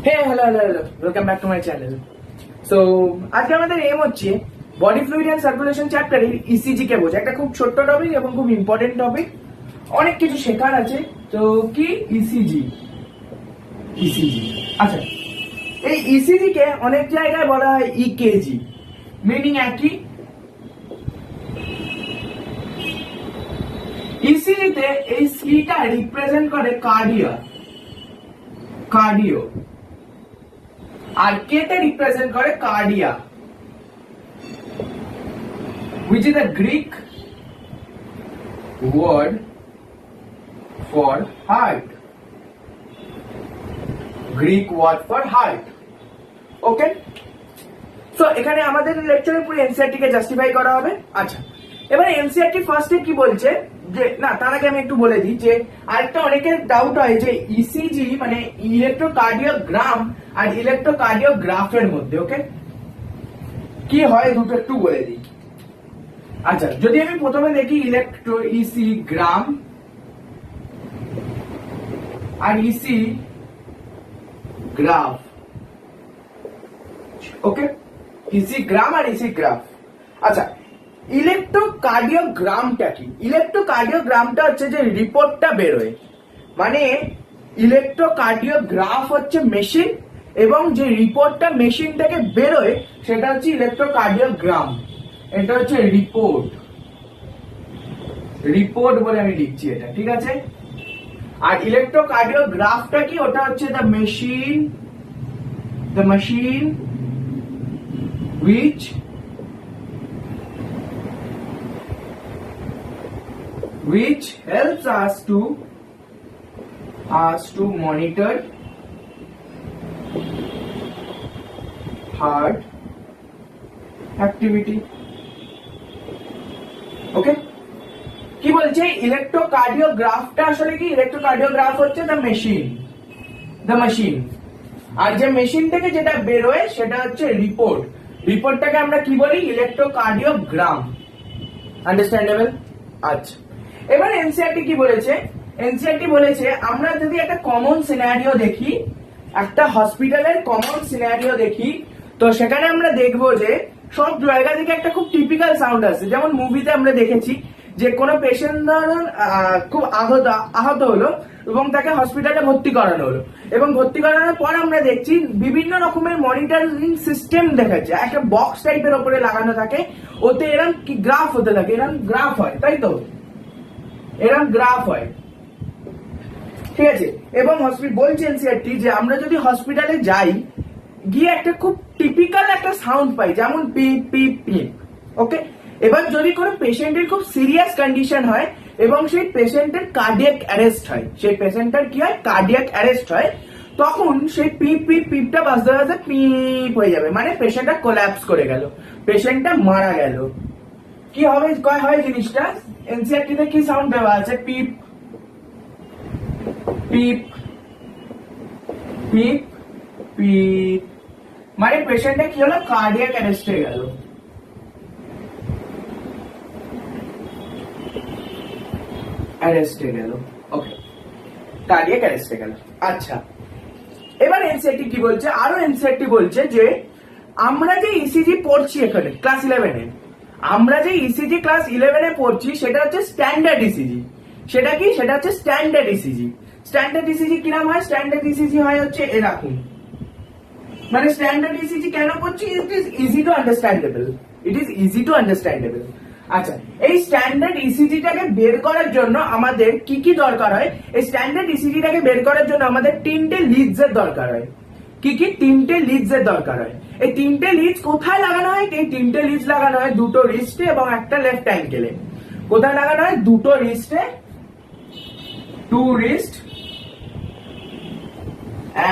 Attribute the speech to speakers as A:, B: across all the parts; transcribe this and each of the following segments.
A: Hello. Welcome back to my channel. So, আজকে আমাদের M হচ্ছে বডি ফ্লুইড এন্ড সার্কুলেশন চ্যাপ্টারের ইসিজি কে বোঝা। একটা খুব ছোট্ট টপিক এবং খুব ইম্পর্টেন্ট টপিক, অনেক কিছু শেখার আছে। তো কি ইসিজি? আচ্ছা, এই ইসিজি কে অনেক জায়গায় বলা হয় ইকেজি, মিনিং একই। ইসিজিতে এই সিটা রিপ্রেজেন্ট করে কার্ডিও, আর কে তে রিপ্রেজেন্ট করে কার্ডিয়া, which is a Greek word for heart. Okay, so এখানে আমাদের লেকচারে পুরো এনসিইআরটি কে জাস্টিফাই করা হবে। আচ্ছা, এবারে এনসিইআরটি ফার্স্টে কি বলছে যে, না তার আগে আমি একটু বলে দিই যে আরেকটা অনেকের ডাউট হয় যে ইসিজি মানে ইলেকট্রোকার্ডিওগ্রাম আর ইলেকট্রোকার্ডিওগ্রাফের মধ্যে ওকে কি হয় দুটো একটু বলে দিই। আচ্ছা, যদি আমি প্রথমে দেখি ইলেকট্রো ইসি গ্রাম আর ইসি গ্রাফ, ওকে, ইসি গ্রাম আর ইসি গ্রাফ। আচ্ছা, ইলেকট্রোকার্ডিওগ্রামটা কি? ইলেকট্রোকার্ডিওগ্রামটা হচ্ছে যে রিপোর্টটা বেরোয়, মানে ইলেকট্রোকার্ডিওগ্রাফ হচ্ছে মেশিন এবং যে রিপোর্টটা মেশিন থেকে বেরোয় সেটা হচ্ছে ইলেকট্রোকার্ডিওগ্রাম। এটা হচ্ছে রিপোর্ট বলে আমি লিখছি এটা, ঠিক আছে। আর ইলেকট্রোকার্ডিওগ্রাফটা কি? ওটা হচ্ছে the machine which helps us to monitor heart activity. ওকে, কি বলছে ইলেকট্রোকার্ডিওগ্রাফটা আসলে কি? ইলেকট্রোকার্ডিওগ্রাফ হচ্ছে দ্য মেশিন, আর যে মেশিন থেকে যেটা বেরোয় সেটা হচ্ছে রিপোর্টটাকে আমরা কি বলি? ইলেকট্রোকার্ডিওগ্রাম। আন্ডারস্ট্যান্ডেবল? আচ্ছা, এবার এনসিইআরটি কি বলেছে? এনসিইআরটি বলেছে আমরা যদি একটা কমন সিনারিও দেখি, একটা হসপিটালের কমন সিনারিও দেখি, তো সেখানে আমরা দেখবো যে সব জায়গা থেকে একটা খুব টিপিক্যাল সাউন্ড আসছে। যেমন মুভিতে আমরা দেখেছি যে কোনো পেশেন্ট ধরুন খুব আহত হলো এবং তাকে হসপিটালে ভর্তি করানো হলো, এবং ভর্তি করানোর পর আমরা দেখছি বিভিন্ন রকমের মনিটরিং সিস্টেম দেখাচ্ছে, একটা বক্স টাইপের উপরে লাগানো থাকে, ওতে এরকম কি গ্রাফ হতে থাকে, এরকম গ্রাফ হয়, তাই তো? এরকম গ্রাফ হয়, ঠিক আছে। এবং বলছেন এনসিইআরটি যে আমরা যদি হসপিটালে যাই, গিয়ে একটা খুব টিপিক্যাল একটা সাউন্ড পাই, যেমন পিপ পিপ পিপ, ওকে। এবার যদি কোনো পেশেন্টের খুব সিরিয়াস কন্ডিশন হয় এবং সেই পেশেন্টের কার্ডিয়াক অ্যারেস্ট হয়, সেই পেশেন্টের কি হয়? কার্ডিয়াক অ্যারেস্ট হয়, তখন সেই পিপ পিপ পিপটা বাজতে বাজতে পিপ হয়ে যাবে, মানে পেশেন্টটা কোল্যাপস করে গেল, পেশেন্টটা মারা গেল। কি হবে হয় জিনিসটা? এনসিইআরটিতে কি সাউন্ড দেওয়া আছে? পিপ পিপ পিপ পিপ, মানে পেশেন্টটা কি হলো? কার্ডিয়াক অ্যারেস্ট হয়ে গেল। ওকে, কার্ডিয়াক অ্যারেস্ট হয়ে গেল। আচ্ছা, এবার এনসিইআরটি কি বলছে? আরো এনসিইআরটি বলছে যে আমরা যে ইসিজি পড়ছি এখানে ক্লাস 11-এ, আমরা যে ইসিজি ক্লাস 11-এ পড়ছি সেটা হচ্ছে স্ট্যান্ডার্ড ইসিজি। সেটা কি? সেটা হচ্ছে স্ট্যান্ডার্ড ইসিজি। স্ট্যান্ডার্ড ইসিজি কিরকম হয়? স্ট্যান্ডার্ড ইসিজি হয় হচ্ছে এরকম, মানে স্ট্যান্ডার্ড ইসিজি কেন পড়ছি? It is easy to understandable. আচ্ছা, এই স্ট্যান্ডার্ড ইসিজিটাকে বের করার জন্য আমাদের কি কি দরকার হয়? এই স্ট্যান্ডার্ড ইসিজিটাকে বের করার জন্য আমাদের তিনটে লিডস এর দরকার হয়। কি কি? তিনটে লিডস এর দরকার হয়। এই তিনটে লিডস কোথায় লাগানো হয়? এই তিনটে লিডস লাগানো হয় দুটো রিস্টে এবং একটা লেফট অ্যাঙ্কেলে। কোথায় লাগানো হয়? দুটো রিস্টে, 2 wrist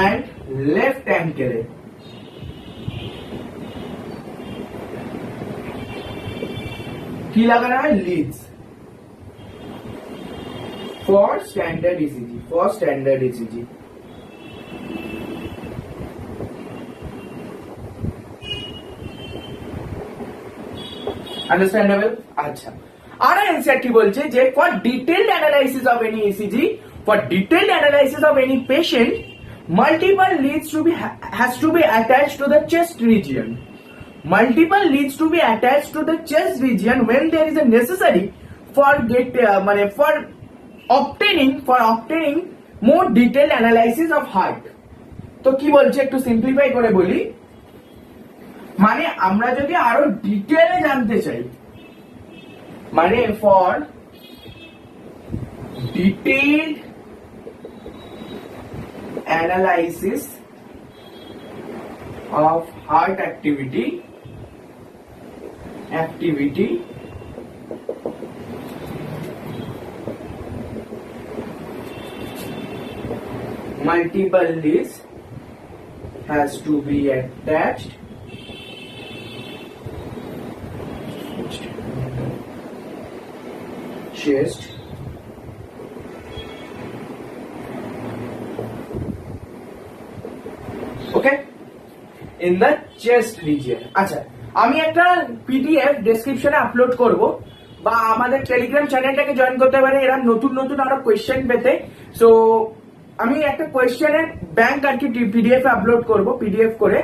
A: and left ankle। কি লাগানো হয়? Leads for standard ECG. Understandable? আচ্ছা, আর এনসিইআরটি বলছে যে for detailed analysis of any ECG, for detailed analysis of any patient, multiple leads to be has to be attached to the chest region. Multiple leads to be attached to the chest region when there is a necessary for obtaining more detailed analysis of heart. তো কি বলছে একটু simplify করে বলি, মানে আমরা যদি আরো ডিটেইলে জানতে চাই, মানে for detailed analysis of heart activity multiple leads has to be attached chest okay in the chest region. আচ্ছা, আমি একটা পিডিএফ ডেসক্রিপশনে আপলোড করব, বা আমাদের টেলিগ্রাম চ্যানেলটাকে জয়েন করতে পারে এরকম নতুন নতুন আরো কোয়েশ্চেন পেতে। সো আমি একটা কোয়েশ্চেনের ব্যাংক আর কি পিডিএফ আপলোড করব, পিডিএফ করে।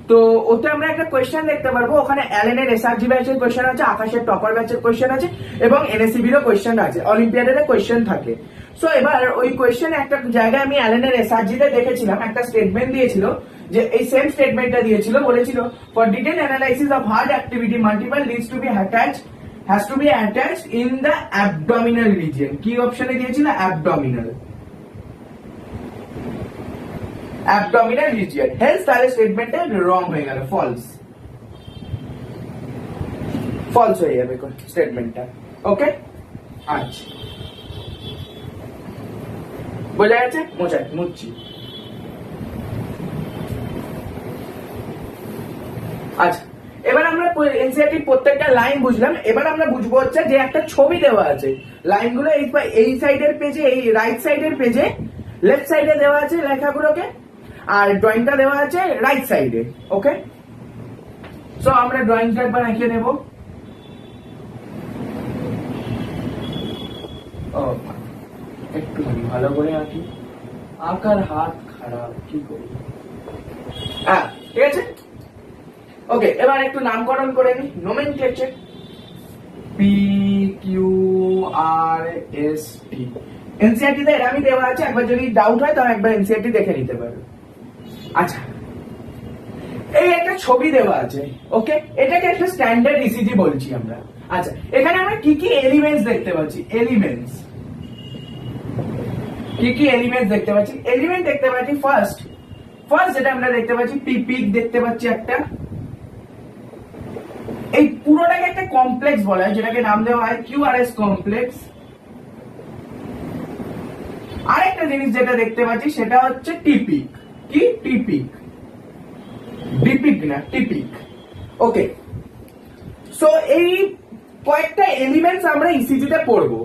A: তো ওতে আমরা একটা কোয়েশ্চেন দেখতে পারবো, ওখানে অ্যালেনের এসআরজি ব্যাচের কোয়েশ্চেন আছে, আকাশের টপার ব্যাচের কোয়েশ্চেন আছে, এবং এনএসসিবিরও কোয়েশ্চেন আছে, অলিম্পিয়াডের কোয়েশ্চেন থাকে। সো এবার ওই কোয়েশ্চেন একটা জায়গায় আমি অ্যালেনের এসআরজিতে দেখেছিলাম, একটা স্টেটমেন্ট দিয়েছিল, যে এই সেম স্টেটমেন্টটা দিয়েছিল, বলেছিল for detail analysis of heart activity multiple leads to be has to be attached in the abdominal region। কি অপশনে দিয়েছিল? abdominal region। হেন্স তাহলে স্টেটমেন্টটা রং হয়ে গেল, ফলস হয়ে যাবে স্টেটমেন্টটা। ওকে, আচ্ছা বোঝা গেছে? মুচ্ছি। আচ্ছা, এবার আমরা এনসিইআরটি প্রত্যেকটা লাইন বুঝলাম। এবার আমরা বুঝবো হচ্ছে যে একটা ছবি দেওয়া আছে, লাইনগুলো এই সাইডের পেজে, এই রাইট সাইডের পেজে, লেফট সাইডে দেওয়া আছে লেখাগুলোকে, আর ড্রয়িংটা দেওয়া আছে রাইট সাইডে। ওকে, সো আমরা ড্রয়িংটা একবার আঁকিয়ে নেব। একটুখানি ভালো করে আঁকি, আঁকার হাত খারাপ, কি করি। হ্যাঁ, ঠিক আছে। ওকে, এবার একটু নামকরণ করে নি, নোমেনক্লেচার। PQRST এনসিইআরটি তে এরামই দেওয়া আছে, একবার যদি ডাউট হয় তাহলে একবার এনসিইআরটি দেখে নিতে পারো। আচ্ছা, এই একটা ছবি দেওয়া আছে, ওকে, এটাকে একটা স্ট্যান্ডার্ড ইসিজি বলছি আমরা। আচ্ছা, এখানে আমরা কি কি এলিমেন্টস দেখতে পাচ্ছি? এলিমেন্ট দেখতে পাচ্ছি। ফার্স্ট যেটা আমরা দেখতে পাচ্ছি, পিপিক দেখতে পাচ্ছি একটা। এই পুরোটাকে একটা কমপ্লেক্স বলা হয়, যেটাকে নাম দেওয়া হয় কিউআরএস কমপ্লেক্স। আরেকটা জিনিস যেটা দেখতে পাচ্ছি সেটা হচ্ছে টিপিক। কি? ডিপিক না, টিপিক। ওকে, সো এই কয়েকটা এলিমেন্টস আমরা ইসিজিতে পড়বো।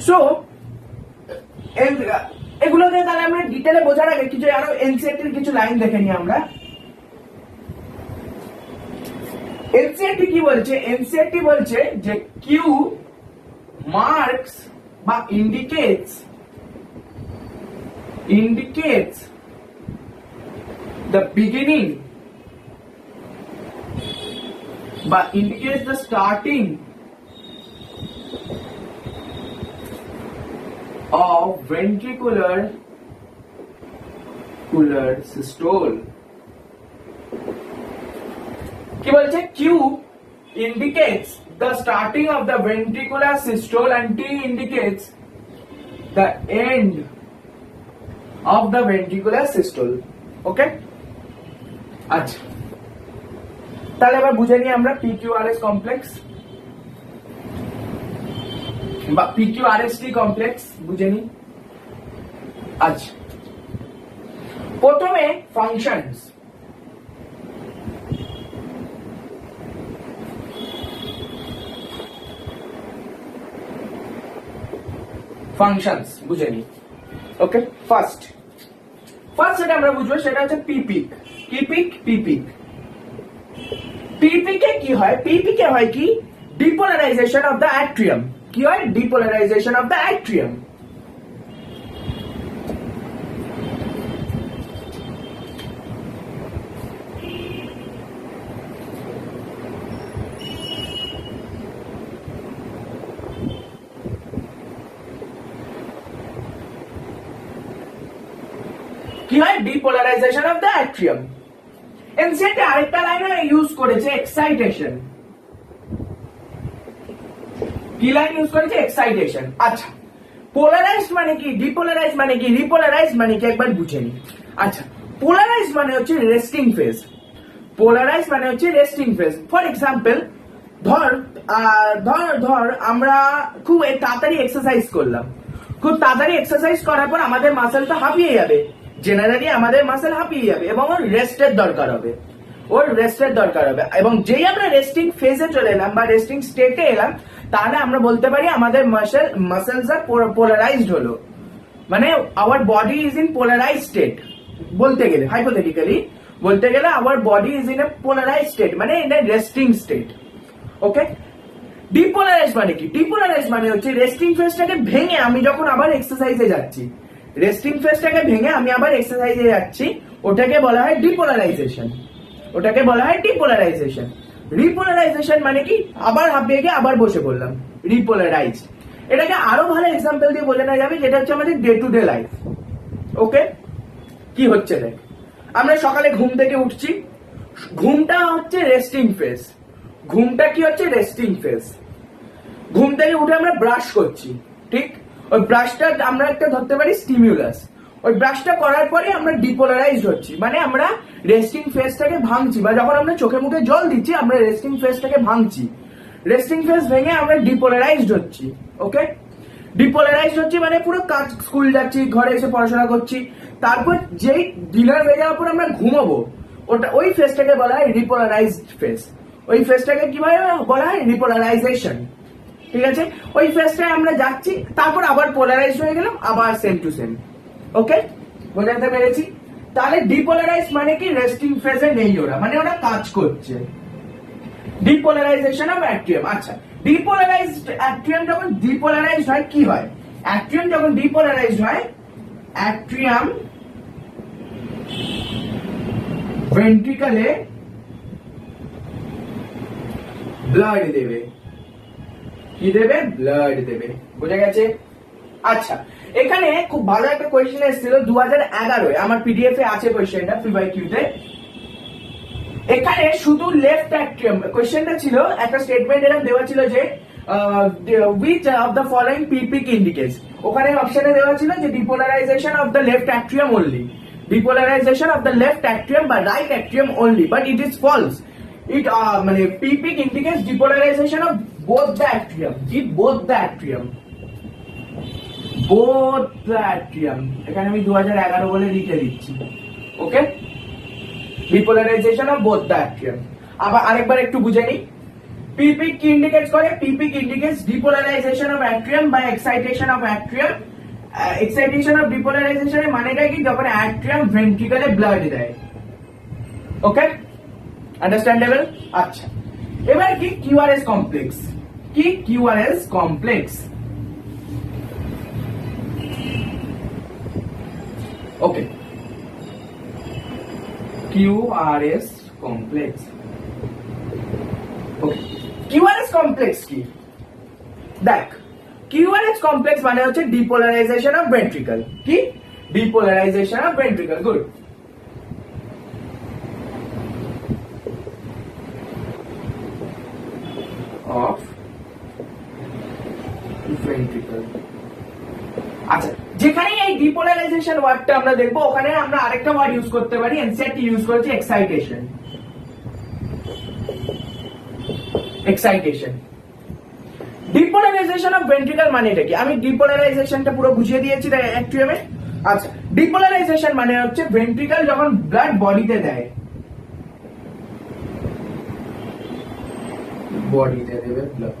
A: সো এগুলোকে তাহলে আমরা ডিটেলে বোঝার আগে কিছু আরো এনসিইআরটির কিছু লাইন দেখে নিই আমরা। এনসিইআরটি কি বলছে? এনসিইআরটি বলছে যে কিউ মার্কস বা ইন্ডিকেটস the beginning বা indicates the starting of ventricular systole। কি বলছে? Q indicates the starting of the ventricular systole and T indicates the end of the ventricular systole। ওকে, আচ্ছা, তাহলে এবার বুঝে নিই আমরা PQRS কমপ্লেক্স বা PQRST কমপ্লেক্স বুঝে নিই। আচ্ছা, প্রথমে ফাংশনস। বুঝে নিই। ওকে, ফার্স্ট যেটা আমরা বুঝবো সেটা হচ্ছে পিপিক। পিপিকে কি হয়? পিপিকে হয় কি? Depolarization of the atrium. কি হয়? Depolarisation of the atrium. কি হয়, depolarisation of the atrium. NCERT আরেকটা লাইনে ইউজ করেছে এক্সাইটেশন। কি লাইন ইউজ করেছে, এক্সাইটেশন। আচ্ছা, পোলারাইজড মানে কি, ডিপোলারাইজ মানে কি, রিপোলারাইজ মানে কি একবার বুঝে নি। আচ্ছা, পোলারাইজ মানে হচ্ছে রেস্টিং ফেজ, পোলারাইজ মানে হচ্ছে রেস্টিং ফেজ। ফর এক্সাম্পল, ধর ধর ধর আমরা খুব তাড়াতাড়ি এক্সারসাইজ করলাম, খুব তাড়াতাড়ি এক্সারসাইজ করার পর আমাদের মাসেলটা হাঁপিয়ে যাবে, জেনারেলি আমাদের মাসেল হাঁপিয়ে যাবে এবং ওর রেস্টের দরকার হবে, ওর রেস্টের দরকার হবে। এবং যেই আমরা রেস্টিং ফেজে চলে এলাম বা রেস্টিং স্টেটে এলাম, তাহলে আমরা বলতে পারি আমাদের মাসেলস আর পোলারাইজড হলো, মানে our body is in polarise state. বলতে গেলে হাইপোথেটিক্যালি বলতে গেলে our body is in a polarise state, মানে ইন এ রেস্টিং স্টেট। ওকে, ডিপোলারাইজ মানে কি, ডিপোলারাইজ মানে হচ্ছে রেস্টিং ফেজটাকে ভেঙে আমি যখন আবার এক্সারসাইজে যাচ্ছি, রেস্টিং ফেজটাকে ভেঙে আমি আবার এক্সারসাইজে যাচ্ছি, ওটাকে বলা হয় ডিপোলারাইজেশন, ওটাকে বলা হয় ডিপোলারাইজেশন। রিপোলারাইজেশন মানে কি, আবার হাঁপিয়ে গিয়ে আবার বসে পড়লাম, রিপোলারাইজ। এটাকে আরো ভালো এক্সাম্পল দিয়ে বলে নেওয়া যাবে, যেটা হচ্ছে আমাদের ডে টু ডে লাইফ। ওকে, কি হচ্ছে দেখ, আমরা সকালে ঘুম থেকে উঠছি, ঘুমটা হচ্ছে রেস্টিং ফেজ, ঘুমটা কি হচ্ছে, রেস্টিং ফেজ। ঘুম থেকে উঠে আমরা ব্রাশ করছি, ঠিক, ওই ব্রাশটা আমরা একটা ধরতে পারি স্টিমিউলাস, ওই ব্রাশটা করার পরে আমরা ডিপোলারাইজড হচ্ছি, মানে আমরা রেস্টিং ফেজটাকে ভাঙছি, বা যখন আমরা চোখে মুখে জল দিচ্ছি আমরা রেস্টিং ফেজটাকে ভাঙছি, রেস্টিং ফেজ ভেঙে আমরা ডিপোলারাইজড হচ্ছি। ওকে, ডিপোলারাইজড হচ্ছি মানে পুরো কাজ, স্কুল যাচ্ছি, ঘরে এসে পড়াশোনা করছি, তারপর যেই ডিনার হয়ে যাওয়ার পর আমরা ঘুমাবো, ওটা ওই ফেজটাকে বলা হয় রিপোলারাইজড ফেজ, ওই ফেজটাকে কিভাবে বলা হয়, রিপোলারাইজেশন। ঠিক আছে, ওই ফেজটায় আমরা যাচ্ছি, তারপর আবার পোলারাইজ হয়ে গেলাম, আবার সেম টু সেম। ওকে, বোঝাতে পেরেছি? তাহলে ডিপোলারাইজ মানে কি, রেস্টিং ফেজে নেই ওরা, মানে ওরা কাজ করছে। Depolarisation of atrium. আচ্ছা, ডিপোলারাইজড অ্যাট্রিয়াম যখন ডিপোলারাইজড হয় কি হয়, অ্যাট্রিয়াম যখন ডিপোলারাইজড হয়, অ্যাট্রিয়াম ভেন্ট্রিকলে ব্লাড দেবে, কি দেবে, ব্লাড দেবে। বোঝা গেছে? আচ্ছা, এখানে খুব ভালো একটা কোয়েশ্চেন এসেছিল 2011 আমার পিডিএফ এ আছে কোয়েশ্চেনটা PYQ তে। এখানে শুধু লেফট অ্যাট্রিয়াম কোয়েশ্চেনটা ছিল, একটা স্টেটমেন্ট এরকম দেওয়া ছিল যে which of the following PPIC indicates, ওখানে অপশনে দেওয়া ছিল যে depolarization of the left atrium only, depolarization of the left atrium বা right atrium only, but it is false. It মানে PPIC indicates depolarization of both the atrium, both the atrium, both the atrium। এখানে আমি 2011 বলে লিখে দিচ্ছি। Okay, depolarization of both the atrium. আবার আরেকবার একটু বুঝে নিই, PPIC কি ইন্ডিকেটস করে, PPIC indicates depolarization of atrium by excitation of atrium. Excitation of ডিপোলারাইজেশনের মানেটা কি, যখন অ্যাট্রিয়াম ভেন্ট্রিকলে ব্লাড দেয়। Okay, understandable? আচ্ছা, এবার কি কিউআরএস কমপ্লেক্স, কি QRS complex. Okay, QRS complex. Okay, QRS complex কি, দেখ, কিউআরএস কমপ্লেক্স মানে হচ্ছে ডিপোলারাইজেশন অফ ভেন্ট্রিকল, কি, depolarization of ventricle. Good, of ventricle। আচ্ছা, যেখানে এই ডিপোলারাইজেশন ওয়ার্ডটা আমরা দেখবো, ওখানে আমরা আরেকটা ওয়ার্ড ইউজ করতে পারি, এনসিআরটি ইউজ করেছে excitation. Excitation, depolarisation of ventricle মানে এটা কি, আমি ডিপোলারাইজেশনটা পুরো বুঝিয়ে দিয়েছি অ্যাট্রিয়ামে। আচ্ছা, ডিপোলারাইজেশন মানে হচ্ছে ভেন্ট্রিকল যখন ব্লাড বডিতে দেয়, বডিতে দেবে blood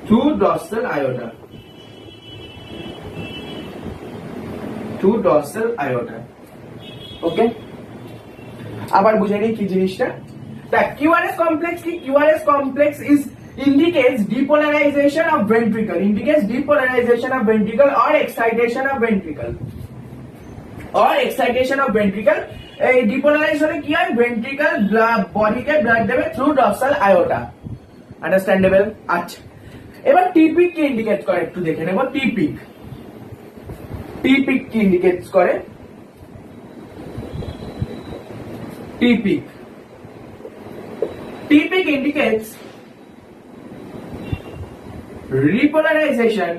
A: through dorsal aorta, through dorsal aorta. Okay, আবার বুঝে নিই কি জিনিসটা। দেখ, কিউআরএস কমপ্লেক্স কি, QRS complex is indicates depolarization of ventricle, indicates depolarization of ventricle or excitation of ventricle, or excitation of ventricle। এই ডিপোলারাইজ হলে কি হয়, ভেন্ট্রিকল বডিকে ব্লাড দেবে থ্রু ডর্সাল আয়োটা। আন্ডারস্ট্যান্ডেবল? আচ্ছা, এবার টিপিক কি ইন্ডিকেট করে একটু দেখে নেব। টিপিক, টিপিক কি ইন্ডিকেটস করে, T-peak. T-peak indicates repolarization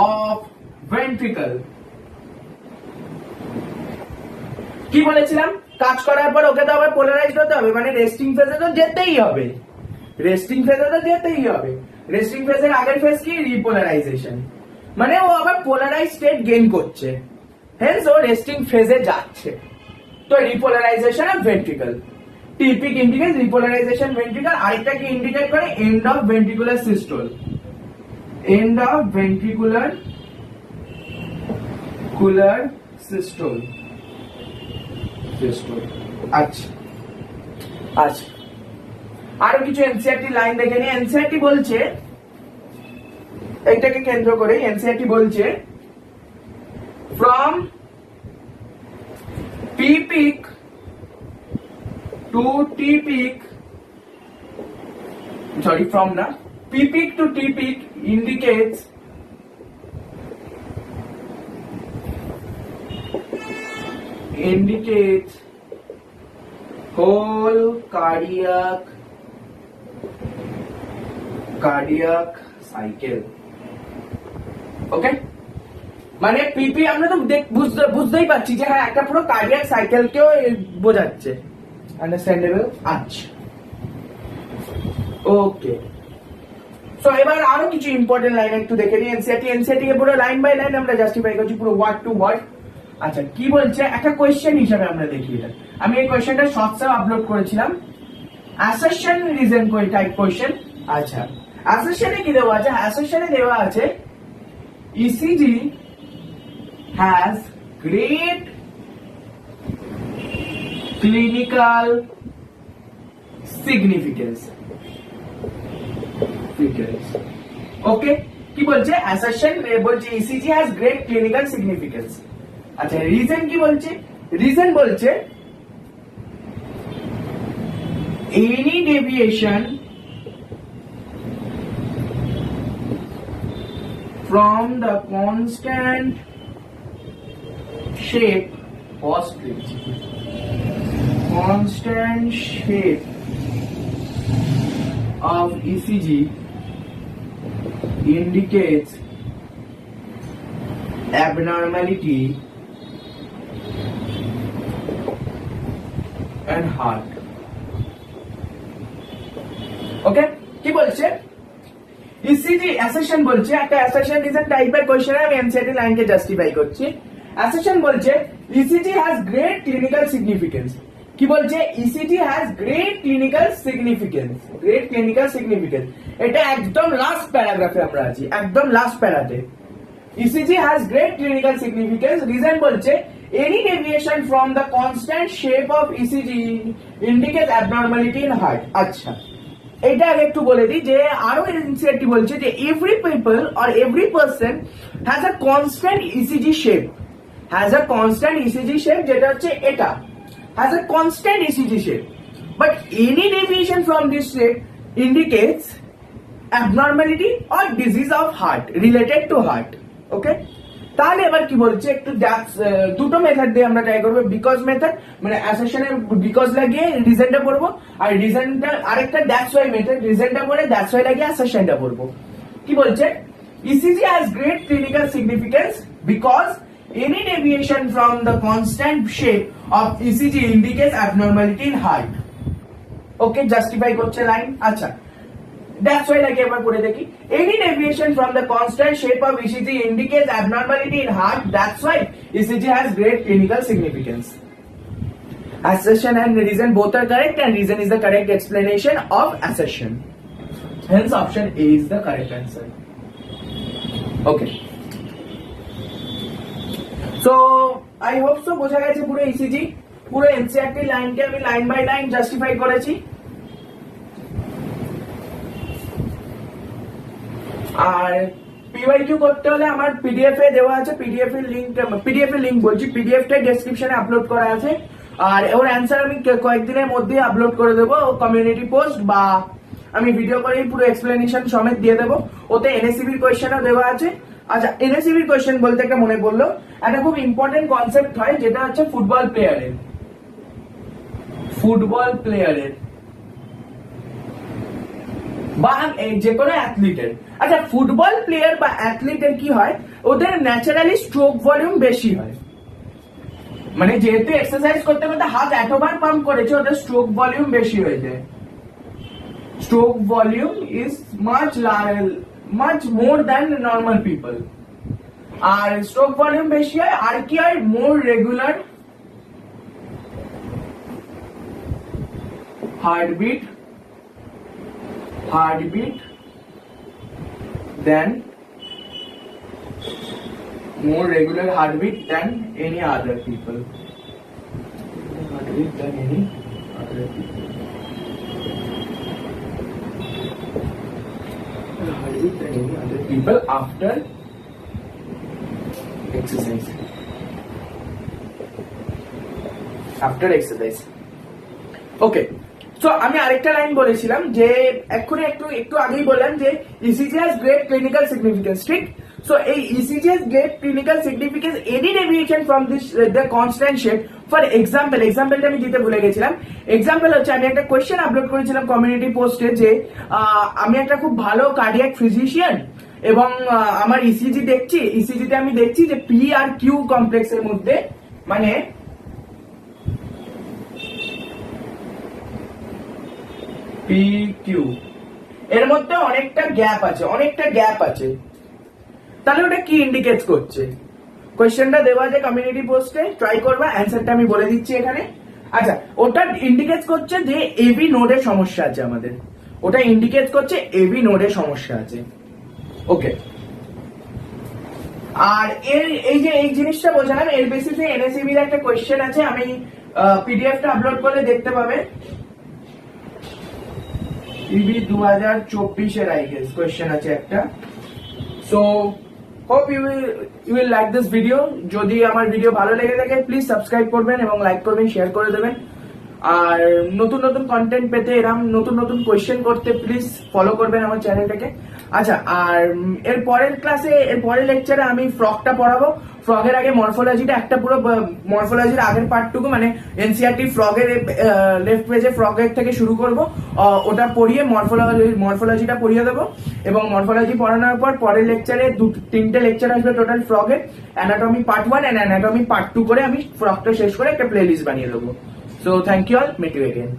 A: of ventricle. কি বলেছিলাম, কাজ করার পর ওকে তো আবার পোলারাইজড হতে হবে, মানে রেস্টিং ফেজে তো যেতেই হবে, রেস্টিং ফেজের আগের ফেজ কি, রিপোলারাইজেশন, মানে ও আবার পোলারাইজ স্টেট গেইন করছে, হেন্স ও রেস্টিং ফেজে যাচ্ছে। তো repolarization of ventricle, T peak indicate repolarization ventricle. আরেকটা কি ইন্ডিকেট করে, end of ventricular systole, end of ventricular systole. আচ্ছা আচ্ছা, আরো কিছু এনসিআরটি লাইন দেখে নি। এনসিআরটি বলছে, এইটাকে কেন্দ্র করে এনসিআরটি বলছে, from P peak to T peak, sorry from না, P peak to T peak indicates whole cardiac cycle. Okay, মানে পিপি আমরা তো বুঝতেই পারছি যে হ্যাঁ একটা পুরো কার্ডিয়াক সাইকেলকেও বোঝাচ্ছে, আন্ডারস্ট্যান্ডেবল। আচ্ছা ওকে, সো এবার আরো কিছু ইম্পর্টেন্ট লাইন একটু দেখে নিই। এনসিআরটি কে পুরো লাইন বাই লাইন আমরা জাস্টিফাই করছি, পুরো ওয়ার্ড টু ওয়ার্ড। আচ্ছা কি বলছে, একটা কোয়েশ্চেন হিসাবে আমরা দেখি এটা। আমি এই কোয়েশ্চেনটা শর্টসে আপলোড করেছিলাম, অ্যাসারশন রিজন টাইপ কোয়েশ্চেন। আচ্ছা অ্যাসারশনে কি দেওয়া আছে, অ্যাসারশনে দেওয়া আছে ECG has great clinical significance. Okay, কি বলছে, অ্যাসারশন বলছে ECG has great clinical significance. আচ্ছা রিজন কি বলছে, রিজন বলছে any deviation from the constant shape of ECG indicates abnormality and heart. ওকে, কি বলছে, ইসিজি অ্যাসারশন বলছে, একটা অ্যাসারশন রিজন টাইপের কোশ্চেনে আমি এনসিআরটি লাইনকে জাস্টিফাই করছি। অ্যাসারশন বলছে ECG has great clinical significance. কি বলছে, ECG has great clinical significance, এটা একদম লাস্ট প্যারাগ্রাফে আমরা আছি, একদম লাস্ট প্যারাতে। ECG has great clinical significance, reason বলছে any deviation from the constant shape of ECG indicates abnormality in heart. আচ্ছা এটা আগে একটু বলে দিই যে আরো এনসিআরটি বলছে যে every people or every person has a constant ECG shape, যেটা হচ্ছে এটা has a constant ECG shape, but any deviation from this shape indicates abnormality or disease of heart related to heart. Okay, তাহলে এবার কি বলছে, একটু দুটো method দিয়ে আমরা ট্রাই করবো, বিকজ মেথড মানে অ্যাসারশনের বিকজ লাগিয়ে রিজনটা পড়বো, আর রিজনটা আরেকটা দ্যাটস ওয়াই মেথড, রিজনটা পড়ে দ্যাটস ওয়াই লাগিয়ে অ্যাসারশনটা পড়বো। কি বলছে, ECG has great clinical significance because any deviation from the constant shape of ECG indicates abnormality in heart. Okay, justify করছে লাইন। আচ্ছা that's why like একবার পড়ে দেখি, any deviation from the constant shape of ECG indicates abnormality in heart, that's why ECG has great clinical significance. Assertion and reason both are correct, and reason is the correct explanation of assertion, hence option A is the correct answer. Okay, so I hope so বোঝা গেছে পুরো ECG, পুরো NCERT লাইনকে আমি line by line justify করেছি। আর PYQ করতে হলে আমার পিডিএফ এ দেওয়া আছে, পিডিএফ এর লিংক বলছি, পিডিএফ টাই ডেসক্রিপশনে আপলোড করা আছে, আর ওর অ্যান্সার আমি কয়েকদিনের মধ্যে আপলোড করে দেবো কমিউনিটি পোস্ট, বা আমি ভিডিও করে পুরো এক্সপ্লেনেশন সমেত দিয়ে দেবো। ওতে এনএসসিবির কোয়েশ্চেনও দেওয়া আছে, আচ্ছা, এনএসিবির কোয়েশ্চেন বলতে একটা মনে পড়লো, একটা খুব ইম্পর্টেন্ট কনসেপ্ট হয় যেটা হচ্ছে ফুটবল প্লেয়ারের বা যে কোনো অ্যাথলিটের। আচ্ছা, ফুটবল প্লেয়ার বা অ্যাথলিটের কি হয়, ওদের ন্যাচারালি স্ট্রোক ভলিউম বেশি হয়, মানে যেহেতু এক্সারসাইজ করতে করতে হাত এতবার পাম্প করেছে, ওদের স্ট্রোক ভলিউম বেশি হয়ে যায়। Stroke volume is much more than normal people. আর স্ট্রোক ভলিউম বেশি হয়, আর কি হয়, more regular heartbeat than more regular heartbeat than any other people. Heartbeat than any other people. Heartbeat than any other people after exercise. After exercise. Okay. So আমি আরেকটা line বলেছিলাম যে এক্ষুনি একটু আগেই বললাম যে ECG has great clinical significance, ঠিক? সো এই ECG has great clinical significance any deviation from this the constant shape. For এক্সাম্পলটা আমি দিতে ভুলে গেছিলাম। এক্সাম্পল হচ্ছে, আমি একটা কোয়েশ্চেন আপলোড করেছিলাম কমিউনিটি পোস্টে যে আমি একটা খুব ভালো কার্ডিয়াক ফিজিশিয়ান এবং আমার ইসিজিতে আমি দেখছি যে পি আর কিউ কমপ্লেক্সের মধ্যে, মানে PQ এর মধ্যে অনেকটা গ্যাপ আছে, তাহলে ওটা কি ইন্ডিকেট করছে? কোয়েশ্চেনটা দেওয়া আছে কমিউনিটি পোস্টে, ট্রাই করবা, অ্যান্সারটা আমি বলে দিচ্ছি এখানে। আচ্ছা, ওটা ইন্ডিকেট করছে যে এবি নোডের সমস্যা আছে আমাদের, ওকে। আর এই জিনিসটা বোঝালাম, এর বেসিসে এনএসিবির একটা কোয়েশ্চেন আছে, আমি পিডিএফটা আপলোড করলে দেখতে পাবে। ইবি 2024 আই গেস কোয়েশ্চেন আছে একটা। So hope you will like this video. যদি আমার ভিডিও ভালো লেগে থাকে প্লিজ সাবস্ক্রাইব করবেন এবং লাইক করবেন, শেয়ার করে দেবেন। আর নতুন কন্টেন্ট পেতে, এরকম নতুন কোয়েশ্চেন করতে প্লিজ ফলো করবেন আমার চ্যানেলটাকে। আচ্ছা, আর এর পরের লেকচারে আমি ফ্রগটা পড়াবো। ফ্রগের আগে মরফোলজিটা, একটা পুরো মরফোলজির আগের পার্টটুকু, মানে এনসিআরটি ফ্রগের লেফট পেজে ফ্রগের থেকে শুরু করব, ওটা পড়িয়ে মরফোলজিটা পড়িয়ে দেবো। এবং মরফোলজি পড়ানোর পর পরের লেকচারে 3টে লেকচার আসবে টোটাল ফ্রগের, anatomy part 1 and anatomy part 2 করে আমি ফ্রগটা শেষ করে একটা প্লে লিস্ট বানিয়ে দেবো। So thank you all, meet you again.